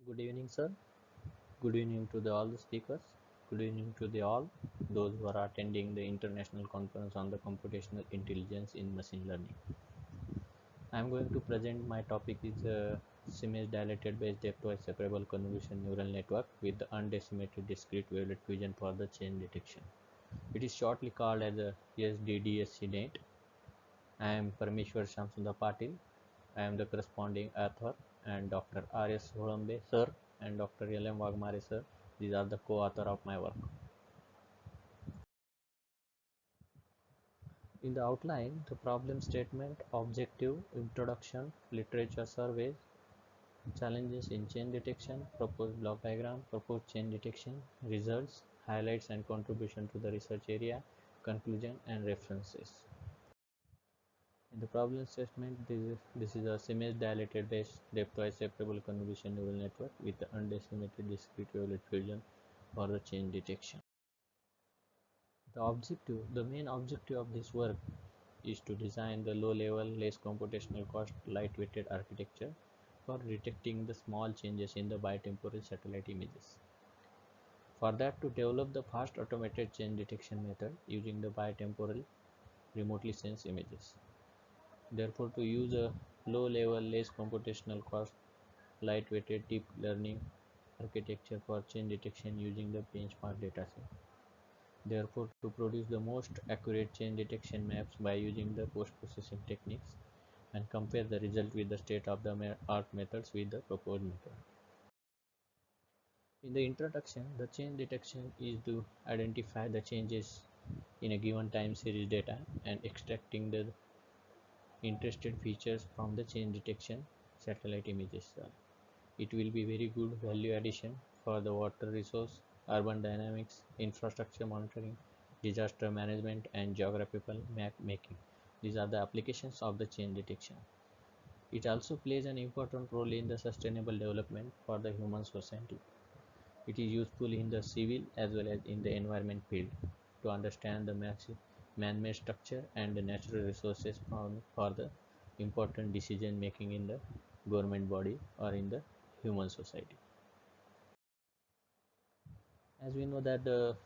Good evening, sir. Good evening to all the speakers. Good evening to all those who are attending the international conference on the computational intelligence in machine learning. I am going to present my topic is Siamese dilated based depthwise separable convolution neural network with the undecimated discrete wavelet fusion for the change detection. It is shortly called as a SDDSC-Net. I am Parmeshwar Patil. I am the corresponding author, and Dr. R.S. Holambe sir and Dr. L.M. Waghmare sir. These are the co-author of my work. In the outline, the problem statement, objective, introduction, literature surveys, challenges in chain detection, proposed block diagram, proposed chain detection, results, highlights and contribution to the research area, conclusion and references. In the problem statement, this is a Siamese dilated based depthwise separable convolution neural network with the undecimated discrete wavelet fusion for the chain detection. The main objective of this work is to design the low-level, less computational cost, light-weighted architecture for detecting the small changes in the bitemporal satellite images. For that, to develop the fast automated chain detection method using the bitemporal remotely sensed images. Therefore, to use a low-level, less computational cost, light-weighted deep learning architecture for chain detection using the benchmark dataset. Therefore, to produce the most accurate chain detection maps by using the post-processing techniques and compare the result with the state-of-the-art methods with the proposed method. In the introduction, the chain detection is to identify the changes in a given time series data and extracting the interested features from the chain detection satellite images. It will be very good value addition for the water resource, urban dynamics, infrastructure monitoring, disaster management and geographical map making. These are the applications of the chain detection. It also plays an important role in the sustainable development for the human society. It is useful in the civil as well as in the environment field to understand the man-made structure and the natural resources for the important decision making in the government body or in the human society. As we know that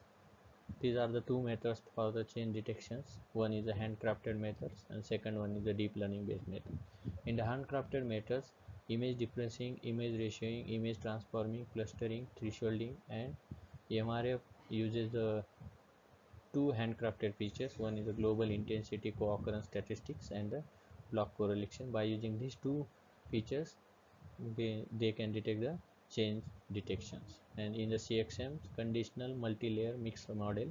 these are the two methods for the chain detections. One is the handcrafted methods and second one is the deep learning based method. In the handcrafted methods, image differencing, image ratioing, image transforming, clustering, thresholding and MRF uses the two handcrafted features. One is the global intensity co-occurrence statistics and the block correlation. By using these two features, they can detect the change detections. And in the CXM conditional multi-layer mixed model,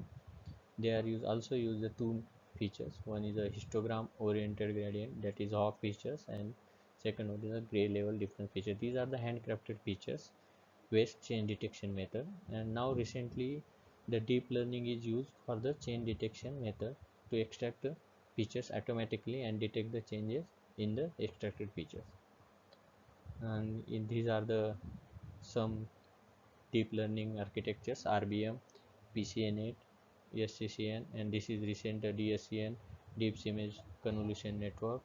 they are also use the two features. One is a histogram oriented gradient, that is Hawk features, and second one is a gray level difference feature. These are the handcrafted features based chain detection method. And now recently the deep learning is used for the chain detection method to extract the features automatically and detect the changes in the extracted features. And these are the some deep learning architectures: RBM, PCA-Net, SCCN, and this is recent DSCN, Deep Image Convolution Network,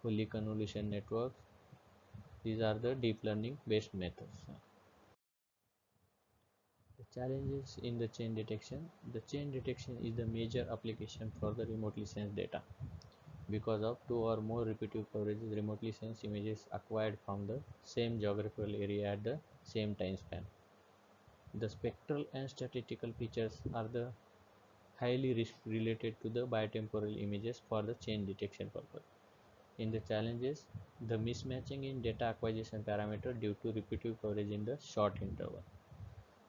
Fully Convolution Network. These are the deep learning based methods. The challenges in the chain detection. The chain detection is the major application for the remotely sensed data because of two or more repetitive coverages remotely sensed images acquired from the same geographical area at the same time span. The spectral and statistical features are the highly related to the bitemporal images for the chain detection purpose. In the challenges, the mismatching in data acquisition parameter due to repetitive coverage in the short interval.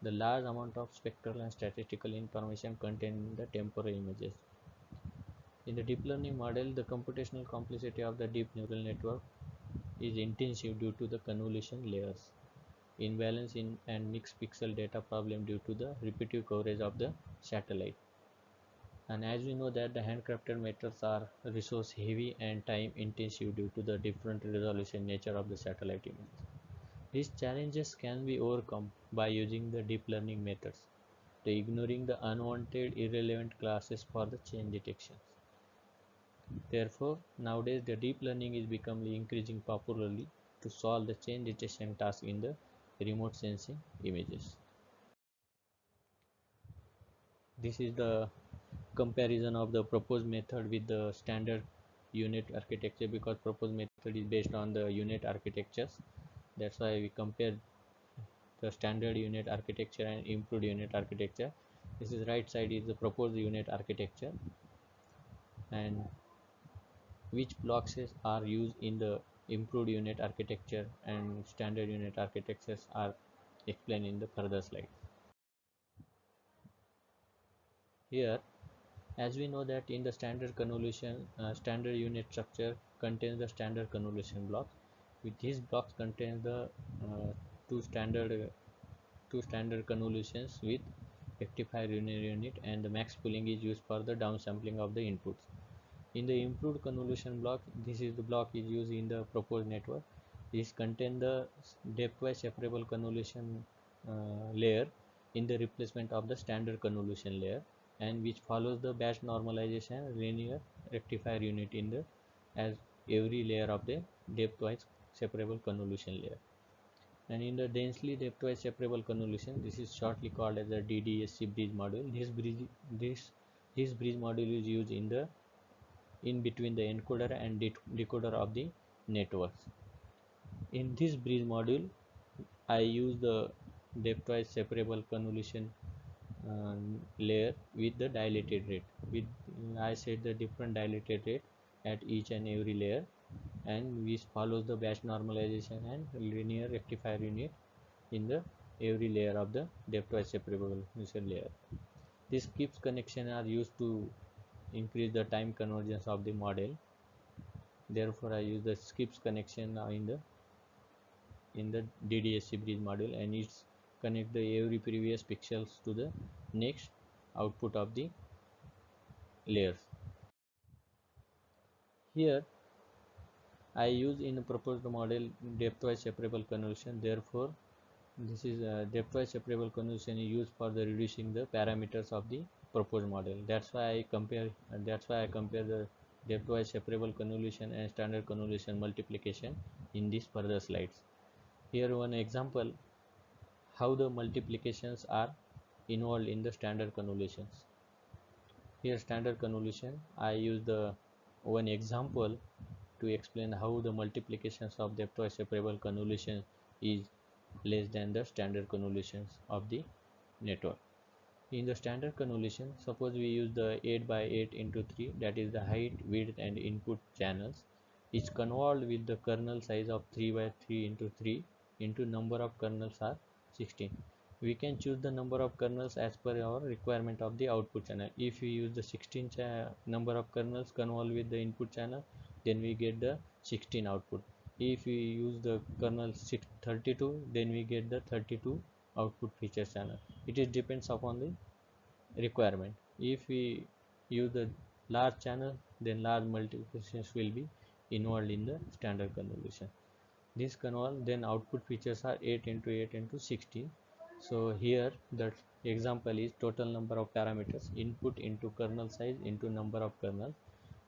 The large amount of spectral and statistical information contained in the temporal images. In the deep learning model, the computational complexity of the deep neural network is intensive due to the convolution layers, imbalance in and mixed pixel data problem due to the repetitive coverage of the satellite. And as we know that the handcrafted methods are resource heavy and time intensive due to the different resolution nature of the satellite images. These challenges can be overcome by using the deep learning methods to ignoring the unwanted irrelevant classes for the chain detections. Therefore, nowadays the deep learning is becoming increasing popularly to solve the chain detection task in the remote sensing images. This is the comparison of the proposed method with the standard unit architecture, because proposed method is based on the unit architectures. That's why we compare the standard unit architecture and improved unit architecture. This is right side is the proposed unit architecture, and which blocks are used in the improved unit architecture and standard unit architectures are explained in the further slide. Here, as we know that in the standard convolution, standard unit structure contains the standard convolution blocks. With these blocks contains the uh, two standard convolutions with rectifier unit, and the max pooling is used for the downsampling of the inputs. In the improved convolution block, this is the block is used in the proposed network. This contains the depthwise separable convolution layer in the replacement of the standard convolution layer, and which follows the batch normalization linear rectifier unit in the as every layer of the depthwise separable convolution layer. And in the densely depthwise separable convolution, this is shortly called as the DDSC bridge module. This bridge module is used in between the encoder and decoder of the networks. In this bridge module, I use the depthwise separable convolution layer with the dilated rate. I set the different dilated rate at each and every layer, and which follows the batch normalization and linear rectifier unit in the every layer of the depthwise separable convolution layer. These skips connection are used to increase the time convergence of the model. Therefore, I use the skips connection in the DDSC bridge module, and it's connect the every previous pixels to the next output of the layers. Here I use in the proposed model depthwise separable convolution. Therefore, this is depthwise separable convolution is used for the reducing the parameters of the proposed model. That's why I compare the depthwise separable convolution and standard convolution multiplication in these further slides. Here one example how the multiplications are involved in the standard convolutions. Here standard convolution, I use the one example to explain how the multiplications of depthwise separable convolution is less than the standard convolutions of the network. In the standard convolution, suppose we use the 8 by 8 into 3, that is the height, width and input channels, is convolved with the kernel size of 3 by 3 into 3 into number of kernels are 16. We can choose the number of kernels as per our requirement of the output channel. If we use the 16 number of kernels convolved with the input channel, then we get the 16 output. If we use the kernel 32, then we get the 32 output feature channel. It is depends upon the requirement. If we use the large channel, then large multiplications will be involved in the standard convolution. This convolve, then output features are 8 into 8 into 16. So here that example is total number of parameters, input into kernel size into number of kernels.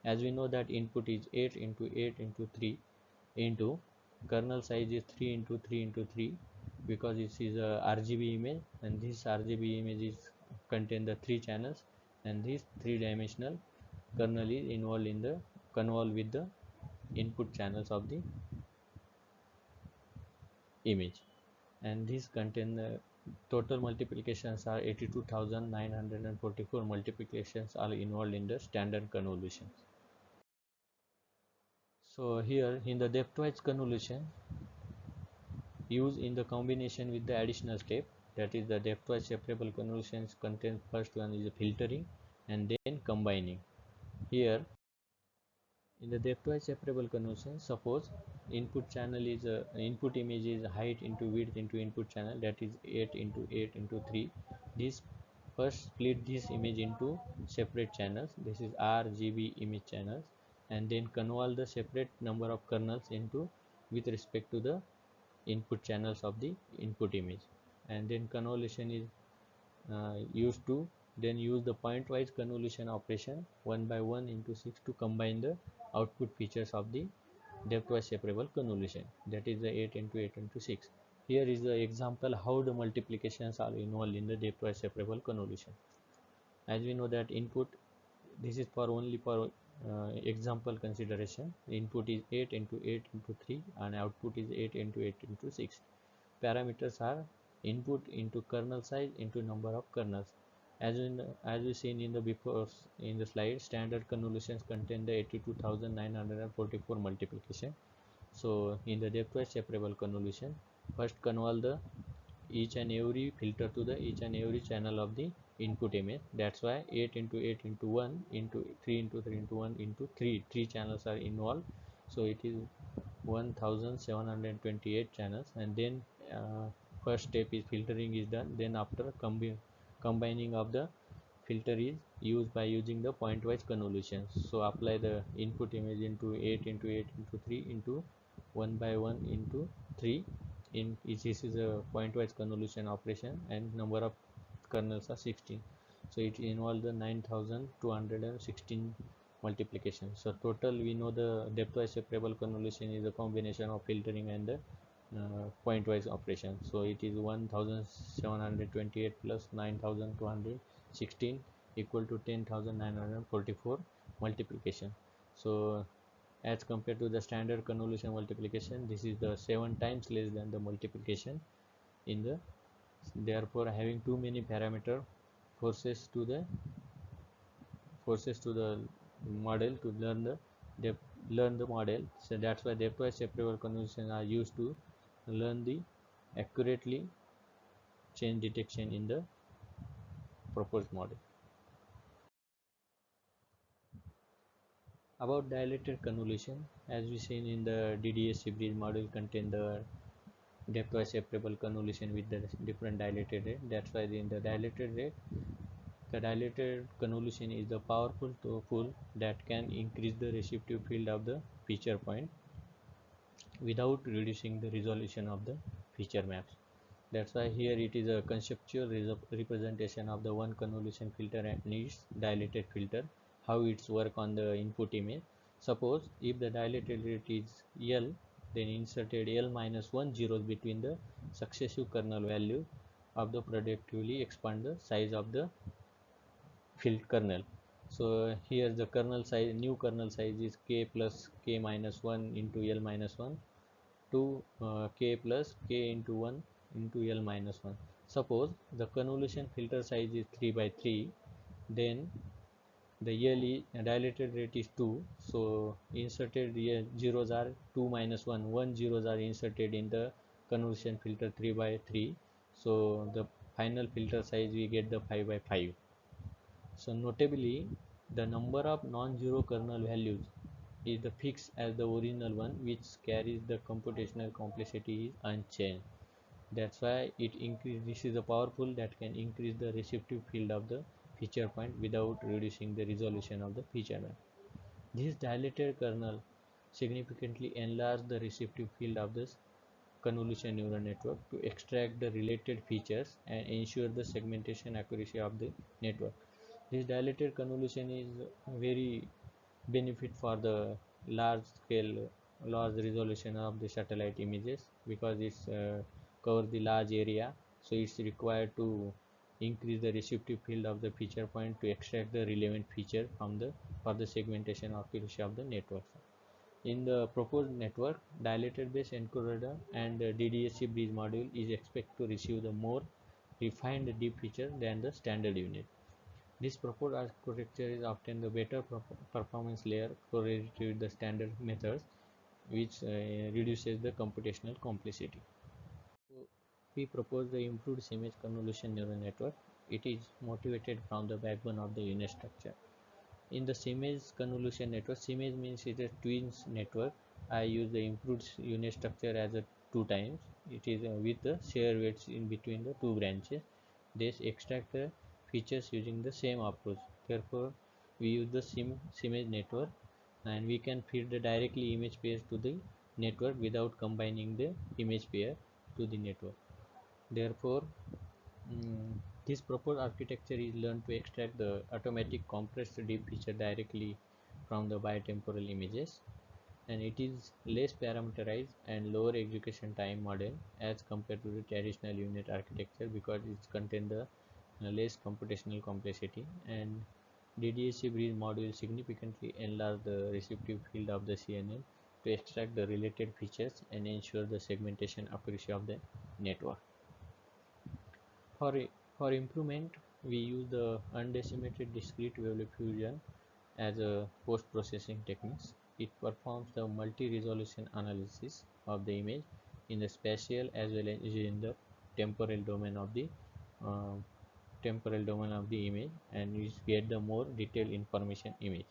As we know that input is 8 into 8 into 3 into kernel size is 3 into 3 into 3, because this is a RGB image, and this RGB image is contain the 3 channels, and this 3-dimensional kernel is involved in the convolve with the input channels of the image, and these contain the total multiplications are 82,944 multiplications are involved in the standard convolutions. So here in the depthwise convolution, used in the combination with the additional step, that is the depthwise separable convolutions contains first one is filtering and then combining. Here in the depthwise separable convolution, suppose input channel is input image is height into width into input channel, that is 8 into 8 into 3. This first split this image into separate channels, this is RGB image channels, and then convolve the separate number of kernels into with respect to the input channels of the input image, and then convolution is used to then use the pointwise convolution operation 1 by 1 into 6 to combine the output features of the depthwise separable convolution, that is the 8 into 8 into 6. Here is the example how the multiplications are involved in the depthwise separable convolution. As we know that input, this is for only for example consideration. Input is 8 into 8 into 3 and output is 8 into 8 into 6. Parameters are input into kernel size into number of kernels. As we seen in the before in the slide, standard convolutions contain the 82,944 multiplication. So in the depthwise separable convolution, first convolve the each and every filter to the each and every channel of the input image. That's why 8 into 8 into 1 into 3 into 3 into 1 into 3 channels are involved. So it is 1728 channels, and then first step is filtering is done. Then after combining of the filter is used by using the pointwise convolution. So apply the input image into 8 into 8 into 3 into 1 by 1 into 3. In this is a pointwise convolution operation, and number of kernels are 16. So it involves the 9216 multiplication. So total we know the depthwise separable convolution is a combination of filtering and the pointwise operation. So it is 1728 plus 9216 equal to 10,944 multiplication. So as compared to the standard convolution multiplication, this is the 7 times less than the multiplication in the, therefore having too many parameter forces to the model to learn the model. So that's why depthwise separable convolution are used to learn the accurately change detection in the proposed model. About dilated convolution, as we seen in the DDSC bridge model contain the depthwise separable convolution with the different dilated rate. That's why in the dilated rate, the dilated convolution is the powerful tool that can increase the receptive field of the feature point without reducing the resolution of the feature maps. That's why here it is a conceptual representation of the one convolution filter and its dilated filter, how it's work on the input image. Suppose if the dilated rate is L, then inserted L minus 1 zeros between the successive kernel value of the productively expand the size of the field kernel. So here the kernel size, new kernel size is k plus k minus 1 into L minus 1 to k plus k into 1 into L minus 1. Suppose the convolution filter size is 3 by 3, then the dilated rate is 2. So inserted zeros are 2 minus 1. 1 zeros are inserted in the convolution filter 3 by 3. So the final filter size we get the 5 by 5. So notably, the number of non-zero kernel values is the fixed as the original one, which carries the computational complexity is unchanged. That's why it increase. This is a powerful that can increase the receptive field of the feature point without reducing the resolution of the feature map. This dilated kernel significantly enlarge the receptive field of this convolution neural network to extract the related features and ensure the segmentation accuracy of the network. This dilated convolution is very benefit for the large scale, large resolution of the satellite images, because it's cover the large area. So it's required to increase the receptive field of the feature point to extract the relevant feature from the for the segmentation accuracy of the network. In the proposed network, dilated based encoder and the DDSC bridge module is expected to receive the more refined deep feature than the standard unit. This proposed architecture is often the better performance layer correlated with the standard methods, which reduces the computational complexity. So we propose the improved Siamese convolution neural network. It is motivated from the backbone of the unit structure. In the Siamese convolution network, Siamese means it is a twins network. I use the improved unit structure as a 2 times. It is with the share weights in between the two branches. They extract the features using the same approach. Therefore, we use the Siamese network, and we can feed the directly image pairs to the network without combining the image pair to the network. Therefore, this proposed architecture is learned to extract the automatic compressed deep feature directly from the biotemporal images. and it is less parameterized and lower execution time model as compared to the traditional unit architecture because it contains the less computational complexity. And DDSC bridge module significantly enlarge the receptive field of the CNN to extract the related features and ensure the segmentation accuracy of the network. For, for improvement, we use the undecimated discrete wavelet fusion as a post-processing techniques. It performs the multi-resolution analysis of the image in the spatial as well as in the temporal domain of the uh, image, and you get the more detailed information image.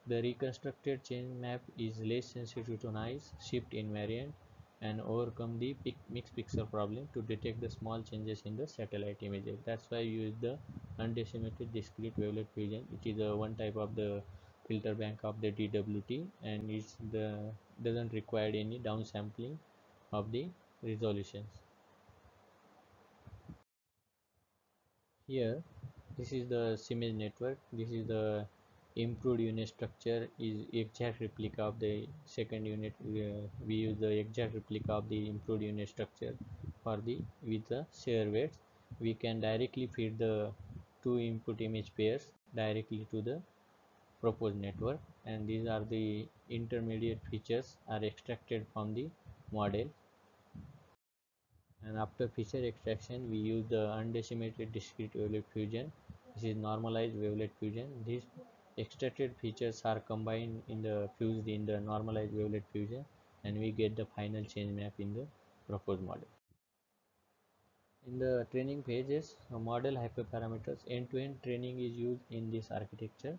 The reconstructed change map is less sensitive to noise, shift invariant, and overcome the mixed pixel problem to detect the small changes in the satellite images. That's why you use the undecimated discrete wavelet fusion. It is a one type of the filter bank of the DWT, and doesn't require any downsampling of the resolutions. Here, this is the Siamese network. This is the improved unit structure is exact replica of the second unit. We use the exact replica of the improved unit structure for the with the share weights. We can directly feed the two input image pairs directly to the proposed network, and these are the intermediate features are extracted from the model. And after feature extraction, we use the undecimated discrete wavelet fusion. This is normalized wavelet fusion. These extracted features are combined in the fused in the normalized wavelet fusion, and we get the final change map in the proposed model. In the training phases, model hyperparameters end-to-end training is used in this architecture.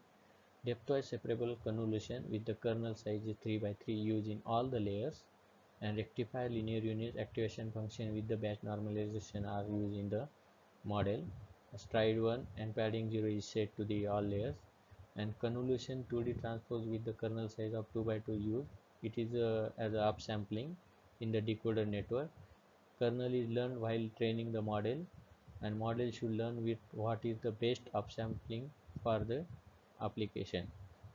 Depthwise separable convolution with the kernel size is 3 by 3 used in all the layers, and rectifier linear unit activation function with the batch normalization are used in the model. Stride 1 and padding 0 is set to the all layers, and convolution 2D transpose with the kernel size of 2 by 2 used. It is as a upsampling in the decoder network. Kernel is learned while training the model, and model should learn with what is the best upsampling for the application.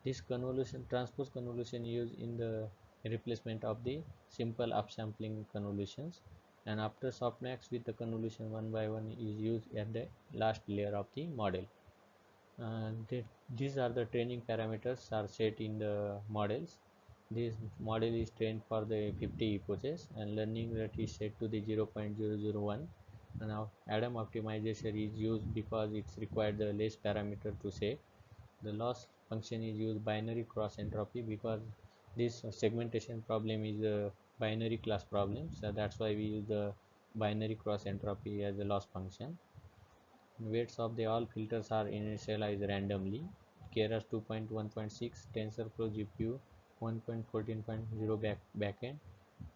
This convolution transpose convolution used in the replacement of the simple upsampling convolutions, and after softmax with the convolution 1 by 1 is used at the last layer of the model. These are the training parameters are set in the models. This model is trained for the 50 epochs, and learning rate is set to the 0.001. And now Adam optimization is used because it's required the less parameter to set. The loss function is used binary cross entropy because this segmentation problem is a binary class problem, so that's why we use the binary cross entropy as a loss function. Weights of the all filters are initialized randomly. Keras 2.1.6, TensorFlow GPU 1.14.0 backend,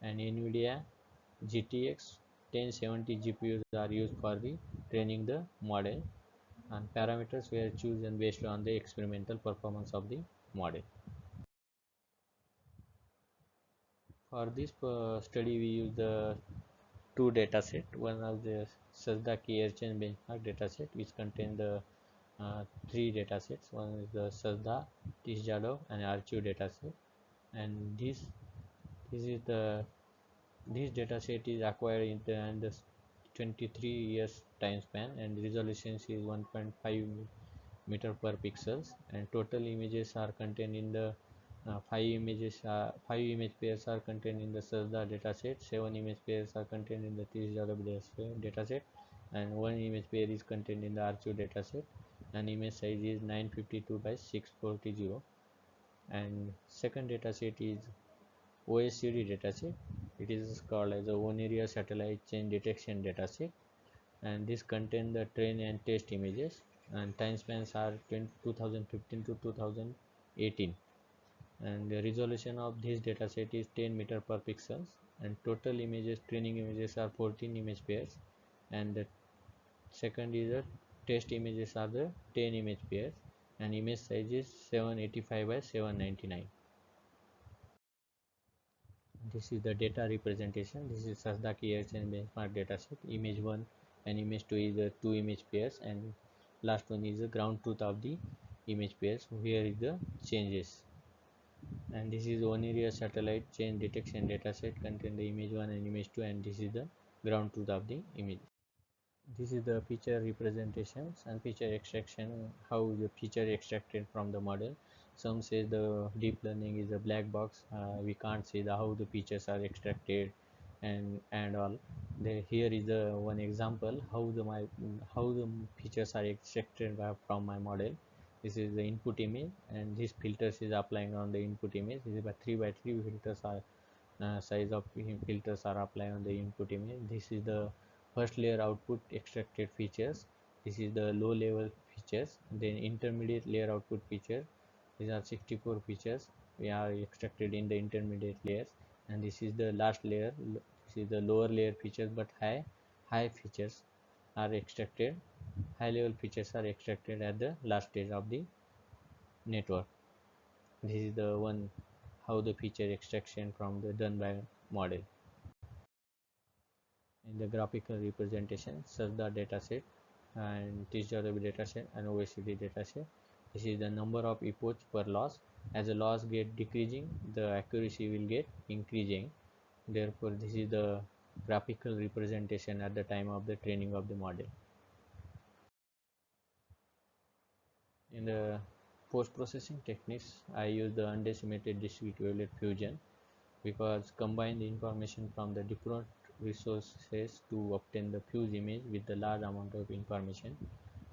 and NVIDIA GTX 1070 GPUs are used for the training the model, and parameters were chosen based on the experimental performance of the model. For this study, we use the two dataset. One of the Sazdaki air chain benchmark dataset, which contain the three datasets. One is the Sazda, Tisjadov, and Archive dataset, and this is the this dataset is acquired in the 23 years time span, and the resolution is 1.5 meter per pixels, and total images are contained in the 5 image pairs are contained in the Sazda dataset, 7 image pairs are contained in the Tisjadov dataset, and 1 image pair is contained in the Archive dataset, and image size is 952 by 640. And second dataset is OSCD dataset. It is called as a one area satellite change detection dataset, and this contains the train and test images, and time spans are 2015 to 2018, and the resolution of this dataset is 10 meter per pixels, and total images training images are 14 image pairs, and the second is the test images are the 10 image pairs, and image size is 785 by 799. This is the data representation. This is Sazdaki and benchmark dataset. Image 1 and image 2 is the two image pairs, and last one is the ground truth of the image pairs. Here is the changes. And this is one area satellite change detection dataset contain the image 1 and image 2, and this is the ground truth of the image. This is the feature representations and feature extraction, how the feature extracted from the model. Some say the deep learning is a black box, we can't see how the features are extracted and all. Here is the one example how the features are extracted from my model. This is the input image, and this filters is applying on the input image. This is by 3 by 3 filters are size of filters are applied on the input image. This is the first layer output extracted features. This is the low level features. Then intermediate layer output feature. These are 64 features we are extracted in the intermediate layers, and this is the last layer. This is the lower layer features, but high features are extracted. High level features are extracted at the last stage of the network. This is the one how the feature extraction from the done by model. In the graphical representation, search the dataset and TGRB dataset and OECD dataset. This is the number of epochs per loss. As the loss get decreasing, the accuracy will get increasing. Therefore, this is the graphical representation at the time of the training of the model. In the post-processing techniques, I use the undecimated discrete wavelet fusion, because combine the information from the different resources to obtain the fused image with the large amount of information.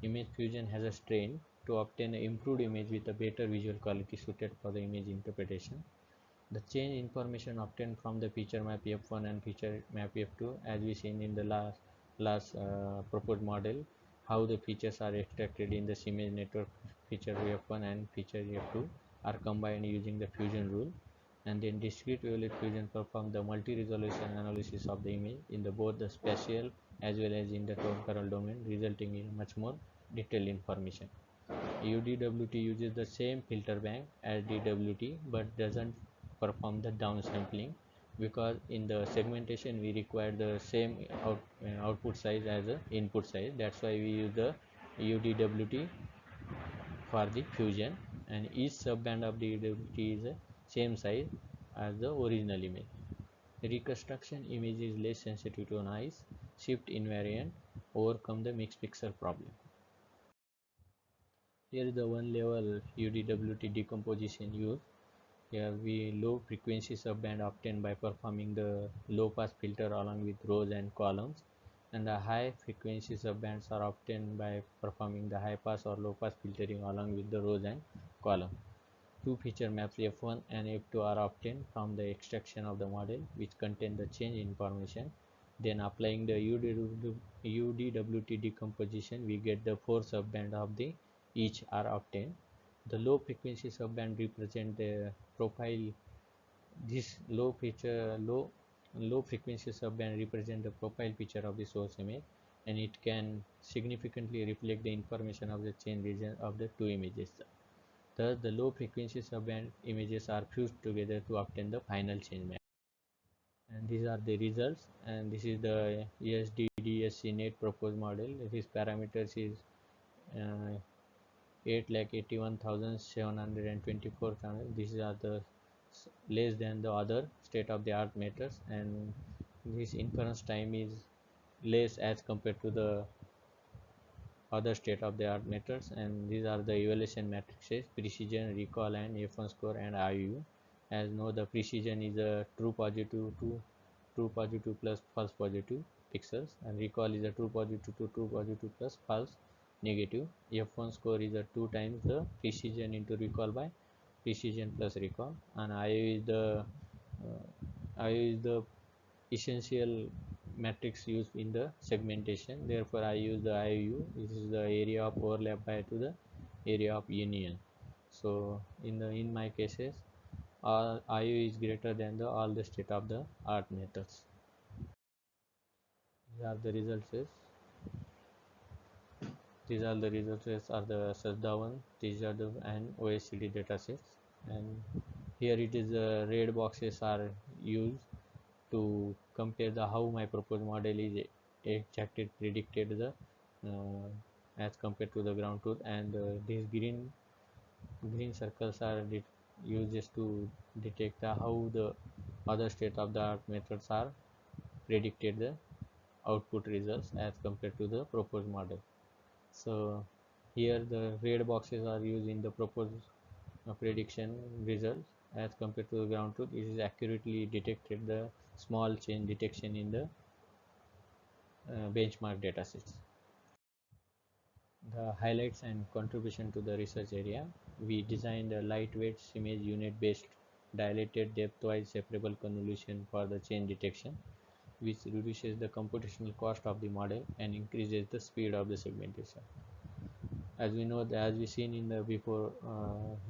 Image fusion has a strain to obtain an improved image with a better visual quality suited for the image interpretation. The change information obtained from the feature map F1 and feature map F2, as we seen in the last proposed model, how the features are extracted in the Siamese network. Feature F1 and feature F2 are combined using the fusion rule, and then discrete wavelet fusion perform the multi-resolution analysis of the image in the both the spatial as well as in the temporal domain, resulting in much more detailed information. UDWT uses the same filter bank as DWT but doesn't perform the downsampling, because in the segmentation we require the same output size as the input size. That's why we use the UDWT for the fusion, and each subband of the UDWT is the same size as the original image. The reconstruction image is less sensitive to noise, shift invariant, overcome the mixed pixel problem. Here is the one level UDWT decomposition used. Here we low frequency subband obtained by performing the low pass filter along with rows and columns, and the high frequency subbands are obtained by performing the high pass or low pass filtering along with the rows and columns. Two feature maps F1 and F2 are obtained from the extraction of the model, which contain the change information. Then applying the UDWT decomposition, we get the four subband of the each are obtained. The low frequency subband represent the profile. This low frequency subband represent the profile feature of the source image, and it can significantly reflect the information of the change region of the two images. Thus, the low frequency subband images are fused together to obtain the final change map. And these are the results, and this is the SDDSC-Net proposed model. This parameters is 8,81,724 channels. These are the less than the other state-of-the-art methods, and this inference time is less as compared to the other state-of-the-art methods. And these are the evaluation matrices: precision, recall, and F1 score and IU. As know, the precision is a true positive to true positive plus false positive pixels, and recall is a true positive to true positive plus false negative. F1 score is a 2 times the precision into recall by precision plus recall, and IU is the essential matrix used in the segmentation. Therefore, I use the IU. This is the area of overlap by to the area of union. So in my cases, all IU is greater than the all the state of the art methods. These are the results. These are the results are the Sajda1, TGRW and OECD datasets. And here it is the red boxes are used to compare the how my proposed model is exactly predicted the as compared to the ground truth, and these green circles are uses to detect how the other state-of-the-art methods are predicted the output results as compared to the proposed model. So here the red boxes are used in the proposed prediction results as compared to the ground truth. It is accurately detected the small change detection in the benchmark datasets. The highlights and contribution to the research area: we designed a lightweight image unit based dilated depthwise separable convolution for the change detection, which reduces the computational cost of the model and increases the speed of the segmentation. As we know, as we seen in the before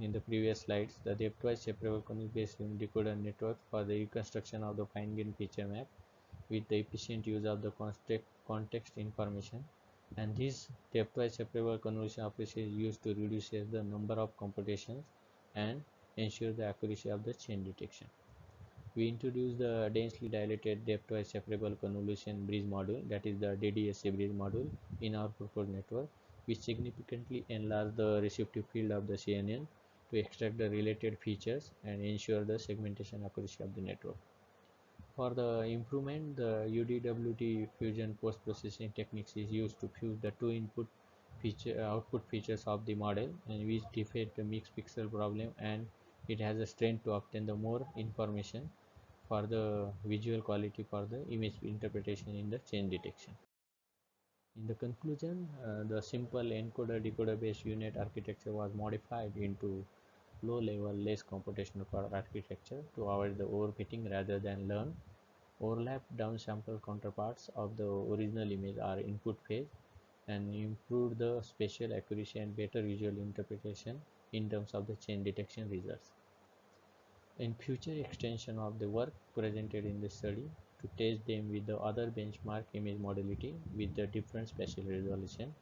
in the previous slides, the depthwise separable convolution decoder network for the reconstruction of the fine-grained feature map with the efficient use of the context information, and this depthwise separable convolution approach is used to reduce the number of computations and ensure the accuracy of the change detection. We introduced the densely dilated depthwise separable convolution bridge module, that is the DDSC bridge module, in our proposed network, which significantly enlarged the receptive field of the CNN to extract the related features and ensure the segmentation accuracy of the network. For the improvement, the UDWT fusion post-processing techniques is used to fuse the two input output features of the model, and which defeat the mixed pixel problem, and it has a strength to obtain the more information for the visual quality for the image interpretation in the change detection. In the conclusion, the simple encoder decoder based unit architecture was modified into low level, less computational architecture to avoid the overfitting rather than learn overlap downsample counterparts of the original image are input phase, and improve the spatial accuracy and better visual interpretation in terms of the change detection results. In future extension of the work presented in this study, to test them with the other benchmark image modality with the different spatial resolution.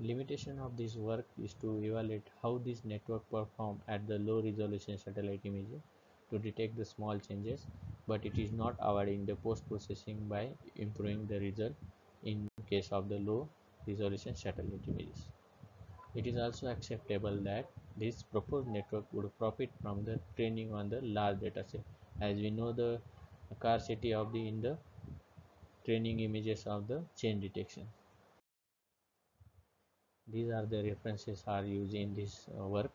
Limitation of this work is to evaluate how this network perform at the low resolution satellite images to detect the small changes, but it is not avoiding the post processing by improving the result in case of the low resolution satellite images. It is also acceptable that this proposed network would profit from the training on the large dataset, as we know the scarcity of the in the training images of the change detection. These are the references are used in this work.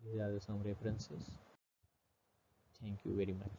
These are some references. Thank you very much.